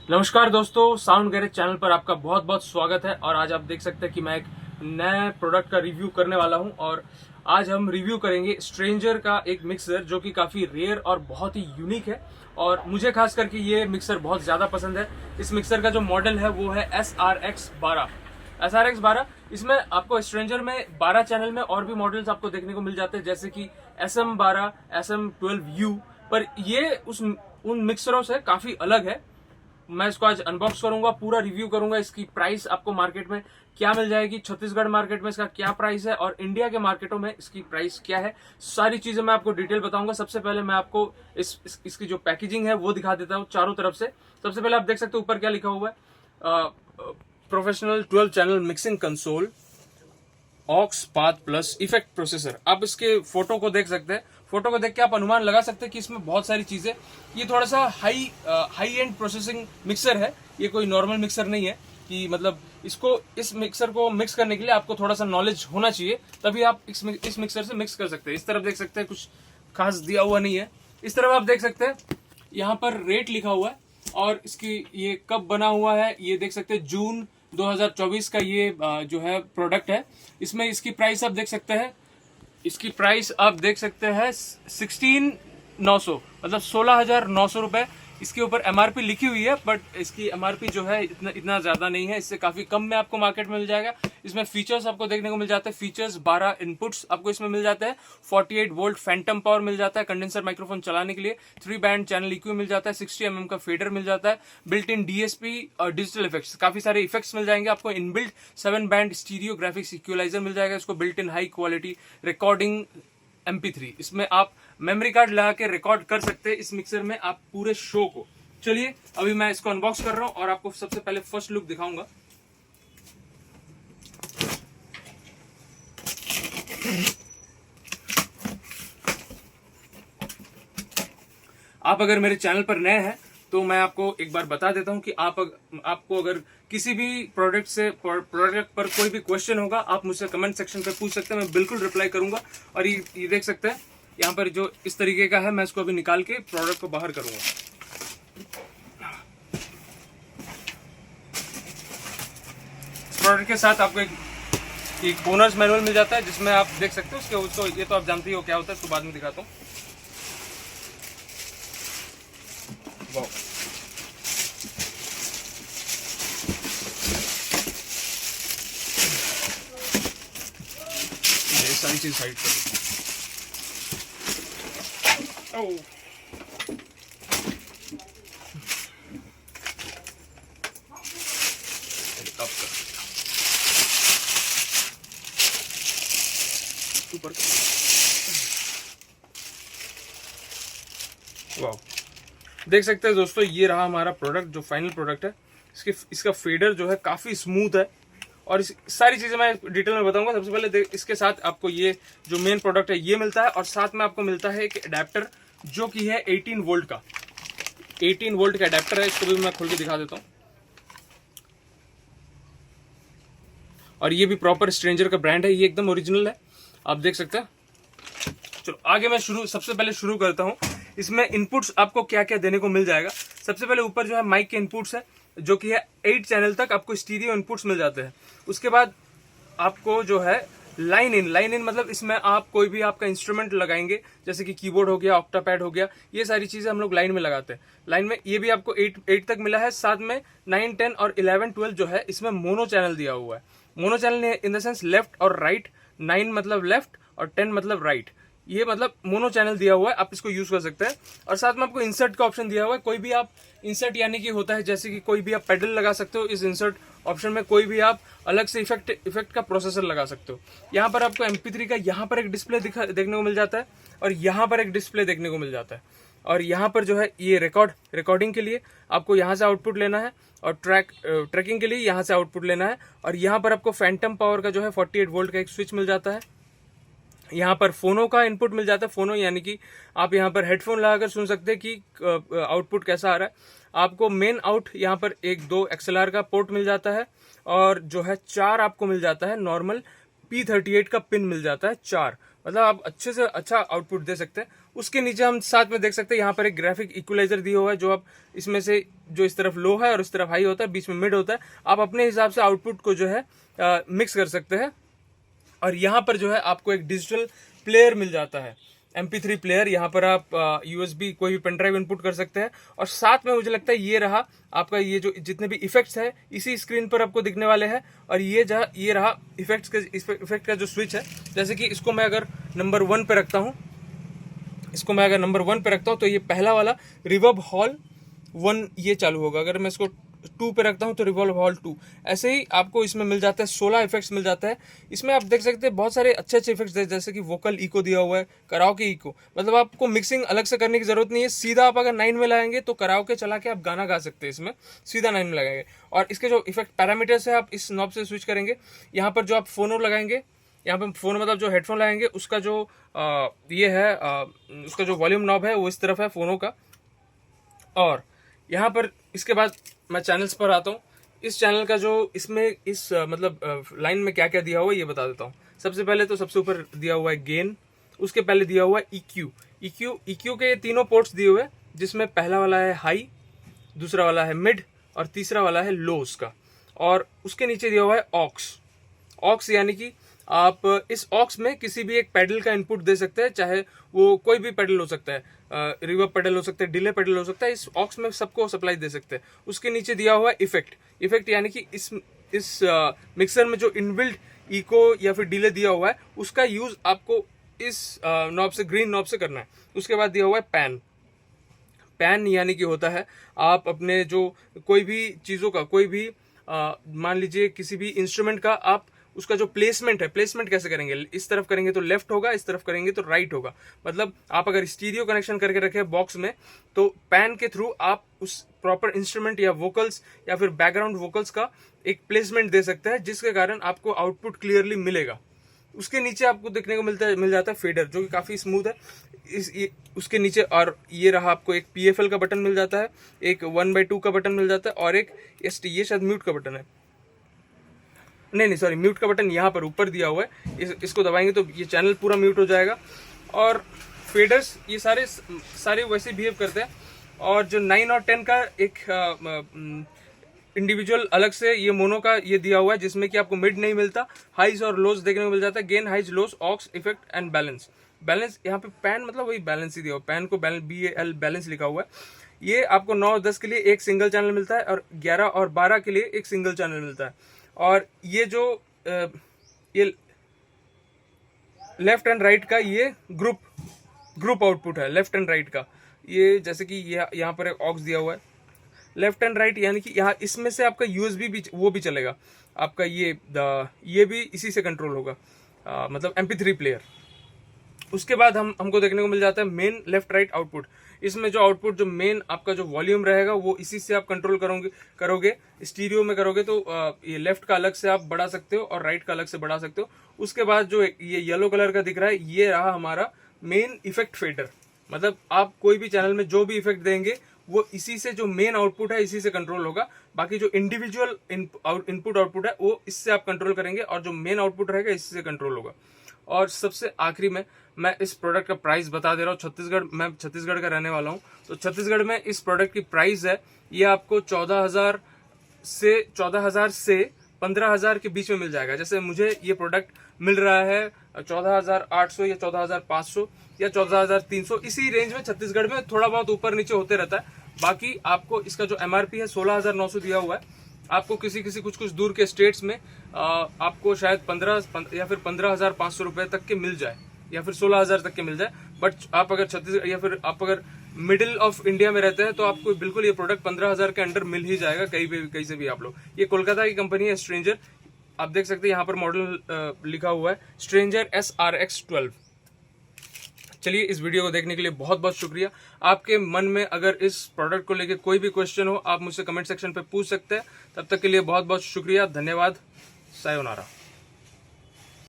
नमस्कार दोस्तों, sound garage channel पर आपका बहुत बहुत स्वागत है। और आज आप देख सकते हैं कि मैं एक नए प्रोडक्ट का रिव्यू करने वाला हूं। और आज हम रिव्यू करेंगे स्ट्रेंजर का एक मिक्सर जो कि काफ़ी रेयर और बहुत ही यूनिक है। और मुझे खास करके ये मिक्सर बहुत ज़्यादा पसंद है। इस मिक्सर का जो मॉडल है वो है SRX12। इसमें आपको स्ट्रेंजर में 12 चैनल में और भी मॉडल्स आपको देखने को मिल जाते हैं, जैसे कि SM12, SM12U। पर ये उन मिक्सरों से काफ़ी अलग है। मैं इसको आज अनबॉक्स करूंगा, पूरा रिव्यू करूंगा। इसकी प्राइस आपको मार्केट में क्या मिल जाएगी, छत्तीसगढ़ मार्केट में इसका क्या प्राइस है और इंडिया के मार्केटों में इसकी प्राइस क्या है, सारी चीजें मैं आपको डिटेल बताऊंगा। सबसे पहले मैं आपको इसकी जो पैकेजिंग है वो दिखा देता हूँ चारों तरफ से। सबसे पहले आप देख सकते हो ऊपर क्या लिखा हुआ है, professional 12 channel mixing console, aux path plus effect processor. आप इसके फोटो को देख सकते हैं। फोटो को देख के आप अनुमान लगा सकते हैं कि इसमें बहुत सारी चीजें, ये थोड़ा सा हाई एंड प्रोसेसिंग मिक्सर है। ये कोई नॉर्मल मिक्सर नहीं है कि मतलब इस मिक्सर को मिक्स करने के लिए आपको थोड़ा सा नॉलेज होना चाहिए, तभी आप इस मिक्सर से मिक्स कर सकते हैं। इस तरफ देख सकते हैं कुछ खास दिया हुआ नहीं है। इस तरफ आप देख सकते हैं यहाँ पर रेट लिखा हुआ है और इसकी ये कब बना हुआ है ये देख सकते हैं, जून 2024 का ये जो है प्रोडक्ट है। इसमें इसकी प्राइस आप देख सकते हैं, इसकी प्राइस आप देख सकते हैं 16,900, मतलब 16,900 रुपए इसके ऊपर MRP लिखी हुई है। बट इसकी MRP जो है इतना ज्यादा नहीं है, इससे काफी कम में आपको मार्केट में मिल जाएगा। इसमें फीचर्स आपको देखने को मिल जाते हैं। फीचर्स 12 इनपुट्स आपको इसमें मिल जाते हैं। 48 वोल्ट फैंटम पावर मिल जाता है कंडेंसर माइक्रोफोन चलाने के लिए। 3 बैंड चैनल EQ मिल जाता है। 60 mm का फेडर मिल जाता है। बिल्ट इन DSP और डिजिटल इफेक्ट्स, काफी सारे इफेक्ट्स मिल जाएंगे आपको। Inbuilt 7 band stereo graphics equaliser मिल जाएगा इसको। Built in high quality recording MP3, इसमें आप मेमोरी कार्ड लगा के रिकॉर्ड कर सकते हैं इस मिक्सर में आप पूरे शो को। चलिए अभी मैं इसको अनबॉक्स कर रहा हूं और आपको सबसे पहले फर्स्ट लुक दिखाऊंगा। आप अगर मेरे चैनल पर नए हैं तो मैं आपको एक बार बता देता हूं कि आपको अगर किसी भी प्रोडक्ट पर कोई भी क्वेश्चन होगा, आप मुझसे कमेंट सेक्शन पे पूछ सकते हैं, मैं बिल्कुल रिप्लाई करूंगा। और ये देख सकते हैं यहाँ पर जो इस तरीके का है, मैं इसको अभी निकाल के प्रोडक्ट को बाहर करूंगा। प्रोडक्ट के साथ आपको एक ओनर्स मैनुअल मिल जाता है, जिसमें आप देख सकते हो उसको ये तो आप जानते ही हो क्या होता है, इसको बाद में दिखाता हूँ। ये सारी चीज साइड कर ऊपर। वाह, देख सकते हैं दोस्तों, ये रहा हमारा प्रोडक्ट जो फाइनल प्रोडक्ट है। इसका फेडर जो है काफी स्मूथ है और सारी चीजें मैं डिटेल में बताऊंगा। सबसे पहले इसके साथ आपको ये जो मेन प्रोडक्ट है ये मिलता है और साथ में आपको मिलता है एक अडेप्टर जो कि है 18 वोल्ट का। 18 वोल्ट का अडेप्टर है, इसको भी मैं खोल के दिखा देता हूँ। और ये भी प्रॉपर स्ट्रेंजर का ब्रांड है, ये एकदम ओरिजिनल है, आप देख सकते हैं। चलो आगे मैं सबसे पहले शुरू करता हूँ। इसमें इनपुट्स आपको क्या क्या देने को मिल जाएगा। सबसे पहले ऊपर जो है माइक के इनपुट्स है, जो कि है 8 चैनल तक आपको स्टीरियो इनपुट्स मिल जाते हैं। उसके बाद आपको जो है लाइन इन मतलब इसमें आप कोई भी आपका इंस्ट्रूमेंट लगाएंगे, जैसे कि कीबोर्ड हो गया, ऑक्टापैड हो गया, ये सारी चीजें हम लोग लाइन में लगाते हैं। लाइन में ये भी आपको 8 तक मिला है। साथ में 9, 10 और 11, 12 जो है इसमें मोनो चैनल दिया हुआ है। Mono channel in the sense left और राइट, 9 मतलब लेफ्ट और 10 मतलब राइट, ये मतलब मोनो चैनल दिया हुआ है, आप इसको यूज कर सकते हैं। और साथ में आपको इंसर्ट का ऑप्शन दिया हुआ है। कोई भी आप इंसर्ट यानी कि होता है जैसे कि कोई भी आप पेडल लगा सकते हो, इस इंसर्ट ऑप्शन में कोई भी आप अलग से इफेक्ट का प्रोसेसर लगा सकते हो। यहाँ पर आपको MP3 का यहाँ पर एक डिस्प्ले देखने को मिल जाता है और यहाँ पर एक डिस्प्ले देखने को मिल जाता है। और यहाँ पर जो है ये रिकॉर्डिंग के लिए आपको यहाँ से आउटपुट लेना है और ट्रैकिंग के लिए यहाँ से आउटपुट लेना है। और यहाँ पर आपको फैंटम पावर का जो है 48 वोल्ट का एक स्विच मिल जाता है। यहाँ पर फोनो का इनपुट मिल जाता है। फोनो यानी कि आप यहाँ पर हेडफोन लगाकर सुन सकते हैं कि आउटपुट कैसा आ रहा है। आपको मेन आउट यहाँ पर 1-2 XLR का पोर्ट मिल जाता है और जो है 4 आपको मिल जाता है नॉर्मल P38 का पिन मिल जाता है 4। मतलब आप अच्छे से अच्छा आउटपुट दे सकते हैं। उसके नीचे हम साथ में देख सकते हैं यहाँ पर एक ग्राफिक इक्वलाइजर दिया हुआ है, जो आप इसमें से जो इस तरफ लो है और इस तरफ हाई होता है, बीच में मिड होता है, आप अपने हिसाब से आउटपुट को जो है मिक्स कर सकते हैं। और यहाँ पर जो है आपको एक डिजिटल प्लेयर मिल जाता है, MP3 प्लेयर। यहाँ पर आप USB कोई भी पेन ड्राइव इनपुट कर सकते हैं। और साथ में मुझे लगता है ये रहा आपका, ये जो जितने भी इफेक्ट्स है इसी स्क्रीन पर आपको दिखने वाले हैं। और ये रहा इफेक्ट का जो स्विच है। जैसे कि इसको मैं अगर नंबर 1 पे रखता हूँ, तो ये पहला वाला रिवर्ब हॉल 1 ये चालू होगा। अगर मैं इसको 2 पे रखता हूं तो रिवॉल्व हॉल 2। ऐसे ही आपको इसमें मिल जाता है 16 इफेक्ट्स मिल जाता है। इसमें आप देख सकते हैं बहुत सारे अच्छे इफेक्ट्स है, जैसे कि वोकल इको दिया हुआ है, कराओके इको। मतलब आपको मिक्सिंग अलग से करने की जरूरत नहीं है, सीधा आप अगर 9 में लगाएंगे तो कराओके चला के आप गाना गा सकते हैं, इसमें सीधा 9 में लगाएंगे। और इसके जो इफेक्ट पैरामीटर्स है आप इस नॉब से स्विच करेंगे। यहाँ पर जो आप फोनो लगाएंगे, यहाँ पर फोन मतलब जो हेडफोन लगाएंगे उसका जो उसका जो वॉल्यूम नॉब है वो इस तरफ है फोनो का। और यहाँ पर इसके बाद मैं चैनल्स पर आता हूँ। इस चैनल का जो इसमें मतलब लाइन में क्या क्या दिया हुआ है ये बता देता हूँ। सबसे पहले तो सबसे ऊपर दिया हुआ है गेन, उसके पहले दिया हुआ है EQ के तीनों पोर्ट्स दिए हुए हैं, जिसमें पहला वाला है हाई, दूसरा वाला है मिड और तीसरा वाला है लोस का। और उसके नीचे दिया हुआ है ऑक्स, यानी कि आप इस ऑक्स में किसी भी एक पेडल का इनपुट दे सकते हैं, चाहे वो कोई भी पेडल हो सकता है, रिवर्ब पेडल हो सकता है, डिले पेडल हो सकता है, इस ऑक्स में सबको सप्लाई दे सकते हैं। उसके नीचे दिया हुआ है इफेक्ट, यानी कि इस मिक्सर में जो इनबिल्ट इको या फिर डिले दिया हुआ है उसका यूज आपको इस नॉब से, ग्रीन नॉब से करना है। उसके बाद दिया हुआ है पैन, यानी कि होता है आप अपने जो कोई भी चीज़ों का, कोई भी मान लीजिए किसी भी इंस्ट्रूमेंट का आप उसका जो प्लेसमेंट कैसे करेंगे, इस तरफ करेंगे तो लेफ्ट होगा, इस तरफ करेंगे तो राइट होगा। मतलब आप अगर स्टीरियो कनेक्शन करके रखे बॉक्स में, तो पैन के थ्रू आप उस प्रॉपर इंस्ट्रूमेंट या वोकल्स या फिर बैकग्राउंड वोकल्स का एक प्लेसमेंट दे सकते हैं, जिसके कारण आपको आउटपुट क्लियरली मिलेगा। उसके नीचे आपको देखने को मिल जाता है फेडर, जो कि काफी स्मूथ है। उसके नीचे और ये रहा आपको एक PFL का बटन मिल जाता है, एक 1/2 का बटन मिल जाता है और एक ST, ये शायद म्यूट का बटन है, नहीं सॉरी, म्यूट का बटन यहाँ पर ऊपर दिया हुआ है। इसको दबाएंगे तो ये चैनल पूरा म्यूट हो जाएगा। और फेडर्स ये सारे वैसे बिहेव करते हैं। और जो 9 और 10 का एक इंडिविजुअल अलग से ये मोनो का ये दिया हुआ है, जिसमें कि आपको मिड नहीं मिलता, हाइज और लोज देखने को मिल जाता है, gain, highs, lows, aux, effect and balance. यहाँ पे पैन मतलब वही बैलेंस ही दिया हुआ, पैन को BAL बैलेंस लिखा हुआ है। ये आपको 9 और 10 के लिए एक सिंगल चैनल मिलता है और 11 और 12 के लिए एक सिंगल चैनल मिलता है। और ये जो ये लेफ्ट एंड राइट का ये ग्रुप आउटपुट है, लेफ्ट एंड राइट का। ये जैसे कि यहाँ पर एक ऑक्स दिया हुआ है लेफ्ट एंड राइट, यानी कि यहाँ इसमें से आपका USB भी वो भी चलेगा आपका, ये भी इसी से कंट्रोल होगा, मतलब MP3 प्लेयर। उसके बाद हमको देखने को मिल जाता है मेन लेफ्ट राइट आउटपुट। इसमें जो आउटपुट जो मेन आपका जो वॉल्यूम रहेगा वो इसी से आप कंट्रोल करोगे। स्टीरियो में करोगे तो ये लेफ्ट का अलग से आप बढ़ा सकते हो और राइट का अलग से बढ़ा सकते हो। उसके बाद जो ये येलो कलर का दिख रहा है, ये रहा हमारा मेन इफेक्ट फेडर। मतलब आप कोई भी चैनल में जो भी इफेक्ट देंगे वो इसी से, जो मेन आउटपुट है इसी से कंट्रोल होगा। बाकी जो इंडिविजुअल इनपुट आउटपुट है वो इससे आप कंट्रोल करेंगे और जो मेन आउटपुट रहेगा इसी से कंट्रोल होगा। और सबसे आखिरी में मैं इस प्रोडक्ट का प्राइस बता दे रहा हूँ। मैं छत्तीसगढ़ का रहने वाला हूँ, तो छत्तीसगढ़ में इस प्रोडक्ट की प्राइस है, ये आपको 14,000 से 15,000 के बीच में मिल जाएगा। जैसे मुझे ये प्रोडक्ट मिल रहा है 14,800 या 14,500 या 14,300, इसी रेंज में छत्तीसगढ़ में थोड़ा बहुत ऊपर नीचे होते रहता है। बाकी आपको इसका जो MRP है 16,900 दिया हुआ है। आपको किसी कुछ दूर के स्टेट्स में आपको शायद 15 या फिर 15,500 रुपए तक के मिल जाए, या फिर 16,000 तक के मिल जाए। बट आप अगर छत्तीसगढ़ या फिर आप अगर मिडिल ऑफ इंडिया में रहते हैं तो आपको बिल्कुल ये प्रोडक्ट 15,000 के अंडर मिल ही जाएगा, कहीं से भी आप लोग। ये कोलकाता की कंपनी है स्ट्रेंजर, आप देख सकते हैं यहाँ पर मॉडल लिखा हुआ है स्ट्रेंजर SRX12। चलिए, इस वीडियो को देखने के लिए बहुत बहुत शुक्रिया। आपके मन में अगर इस प्रोडक्ट को लेकर कोई भी क्वेश्चन हो, आप मुझसे कमेंट सेक्शन पे पूछ सकते हैं। तब तक के लिए बहुत बहुत शुक्रिया, धन्यवाद, सायोनारा।